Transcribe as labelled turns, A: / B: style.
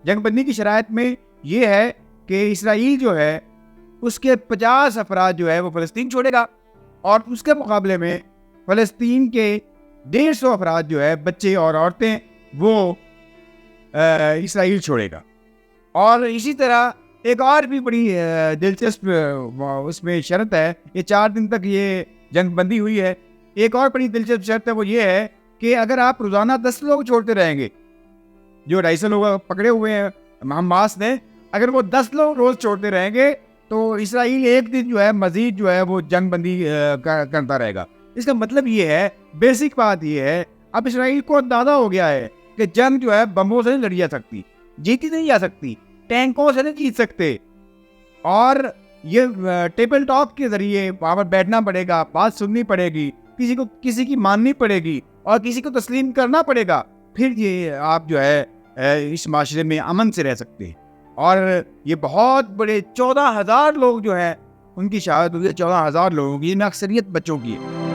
A: جنگ بندی کی شرائط میں یہ ہے کہ اسرائیل جو ہے اس کے 50 افراد جو ہے وہ فلسطین چھوڑے گا، اور اس کے مقابلے میں فلسطین کے 150 افراد جو ہے بچے اور عورتیں وہ اسرائیل چھوڑے گا. اور اسی طرح ایک اور بھی بڑی دلچسپ اس میں شرط ہے. یہ 4 دن تک یہ جنگ بندی ہوئی ہے. ایک اور بڑی دلچسپ شرط ہے، وہ یہ ہے کہ اگر آپ روزانہ 10 لوگ چھوڑتے رہیں گے، جو 250 لوگ پکڑے ہوئے ہیں حماس نے، اگر وہ 10 لوگ روز چھوڑتے رہیں گے تو اسرائیل ایک دن جو ہے مزید جو ہے وہ جنگ بندی کرتا رہے گا. اس کا مطلب یہ ہے، بیسک بات یہ ہے، اب اسرائیل کو اندازہ ہو گیا ہے کہ جنگ جو ہے بموں سے نہیں لڑی جا سکتی، جیتی نہیں جا سکتی، ٹینکوں سے نہیں جیت سکتے، اور یہ ٹیبل ٹاک کے ذریعے وہاں پر بیٹھنا پڑے گا، بات سننی پڑے گی، کسی کی ماننی پڑے گی اور کسی کو تسلیم کرنا پڑے گا، پھر یہ آپ جو ہے اس معاشرے میں امن سے رہ سکتے ہیں. اور یہ بہت بڑے 14,000 لوگ جو ہیں ان کی شہادت ہوئی ہے، 14,000 لوگوں کی، ان میں اکثریت بچوں کی ہے.